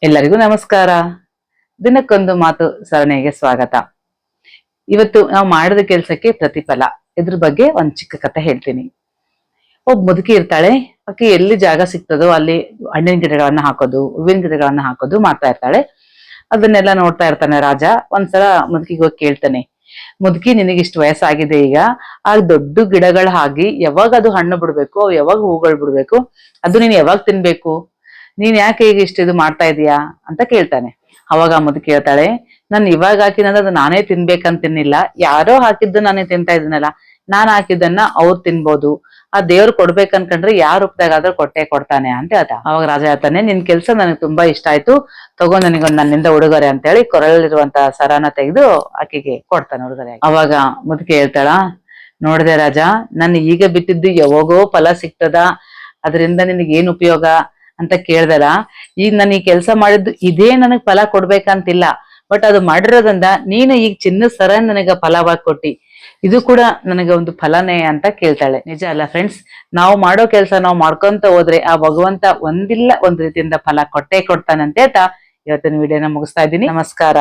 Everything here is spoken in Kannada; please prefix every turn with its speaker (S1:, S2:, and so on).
S1: ಎಲ್ಲರಿಗೂ ನಮಸ್ಕಾರ. ದಿನಕ್ಕೊಂದು ಮಾತು ಸರಣಿಗೆ ಸ್ವಾಗತ. ಇವತ್ತು ನಾವು ಮಾಡಿದ ಕೆಲ್ಸಕ್ಕೆ ಪ್ರತಿಫಲ, ಇದ್ರ ಬಗ್ಗೆ ಒಂದ್ ಚಿಕ್ಕ ಕಥೆ ಹೇಳ್ತೀನಿ. ಒಬ್ಬ ಮುದುಕಿ ಇರ್ತಾಳೆ. ಆಕೆ ಎಲ್ಲಿ ಜಾಗ ಸಿಗ್ತದೋ ಅಲ್ಲಿ ಹಣ್ಣಿನ ಗಿಡಗಳನ್ನ ಹಾಕೋದು, ಹೂವಿನ ಗಿಡಗಳನ್ನ ಹಾಕೋದು ಮಾಡ್ತಾ ಇರ್ತಾಳೆ. ಅದನ್ನೆಲ್ಲ ನೋಡ್ತಾ ಇರ್ತಾನೆ ರಾಜ. ಒಂದ್ಸಲ ಮುದುಕಿಗೆ ಹೋಗಿ ಕೇಳ್ತಾನೆ, ಮುದುಕಿ ನಿನಗಿಷ್ಟು ವಯಸ್ಸಾಗಿದೆ ಈಗ, ಆ ದೊಡ್ಡ ಗಿಡಗಳ ಹಾಗೆ ಯಾವಾಗ ಅದು ಹಣ್ಣು ಬಿಡ್ಬೇಕು, ಯಾವಾಗ ಹೂಗಳು ಬಿಡ್ಬೇಕು, ಅದು ನೀನ್ ಯಾವಾಗ ತಿನ್ಬೇಕು, ನೀನ್ ಯಾಕೆ ಈಗ ಇಷ್ಟು ಇದು ಮಾಡ್ತಾ ಇದೀಯಾ ಅಂತ ಕೇಳ್ತಾನೆ. ಅವಾಗ ಮುದುಕಿ ಹೇಳ್ತಾಳೆ, ನಾನು ಇವಾಗ ಹಾಕಿನಂದ್ರೆ ಅದು ನಾನೇ ತಿನ್ಬೇಕಂತಿನ್ನಿಲ್ಲ, ಯಾರೋ ಹಾಕಿದ್ದು ನಾನೇ ತಿಂತಾ ಇದೀನಲ್ಲ, ನಾನ್ ಹಾಕಿದ್ದನ್ನ ಅವ್ರು ತಿನ್ಬೋದು, ಆ ದೇವ್ರು ಕೊಡ್ಬೇಕ್ ಅನ್ಕೊಂಡ್ರೆ ಯಾರ ರೂಪದಾಗಾದ್ರೂ ಕೊಟ್ಟೆ ಕೊಡ್ತಾನೆ ಅಂತ ಹೇಳ್ತಾ. ಅವಾಗ ರಾಜ ಹೇಳ್ತಾನೆ, ನಿನ್ ಕೆಲ್ಸ ನನಗೆ ತುಂಬಾ ಇಷ್ಟ ಆಯ್ತು, ತಗೋ ನನಗೊಂದು ನನ್ನಿಂದ ಉಡುಗೊರೆ ಅಂತ ಹೇಳಿ ಕೊರಳಲ್ಲಿರುವಂತ ಸರಾನ ತೆಗೆದು ಆಕೆಗೆ ಕೊಡ್ತಾನೆ ಉಡುಗೊರೆ. ಅವಾಗ ಮುದುಕಿ ಹೇಳ್ತಾಳ, ನೋಡ್ದೆ ರಾಜ, ನನ್ ಈಗ ಬಿಟ್ಟಿದ್ದು ಯಾವಾಗೋ ಫಲ ಸಿಗ್ತದ, ಅದರಿಂದ ನಿನಗೆ ಏನ್ ಉಪಯೋಗ ಅಂತ ಕೇಳ್ದಲ್ಲ. ಈಗ ನಾನು ಈ ಕೆಲಸ ಮಾಡಿದ್ದು ಇದೇ ನನಗ್ ಫಲ ಕೊಡ್ಬೇಕಂತಿಲ್ಲ, ಬಟ್ ಅದು ಮಾಡಿರೋದ್ರಿಂದ ನೀನು ಈಗ ಚಿನ್ನದ ಸರ ನನಗ ಫಲವಾಗಿ ಕೊಟ್ಟಿ, ಇದು ಕೂಡ ನನಗೆ ಒಂದು ಫಲನೇ ಅಂತ ಕೇಳ್ತಾಳೆ. ನಿಜ ಅಲ್ಲ ಫ್ರೆಂಡ್ಸ್? ನಾವು ಮಾಡೋ ಕೆಲಸ ನಾವು ಮಾಡ್ಕೊಂತ ಹೋದ್ರೆ ಆ ಭಗವಂತ ಒಂದಿಲ್ಲ ಒಂದ್ ರೀತಿಯಿಂದ ಫಲ ಕೊಟ್ಟೇ ಕೊಡ್ತಾನಂತ ಹೇಳ್ತಾ ಇವತ್ತಿನ ವಿಡಿಯೋನ ಮುಗಿಸ್ತಾ ಇದ್ದೀನಿ. ನಮಸ್ಕಾರ.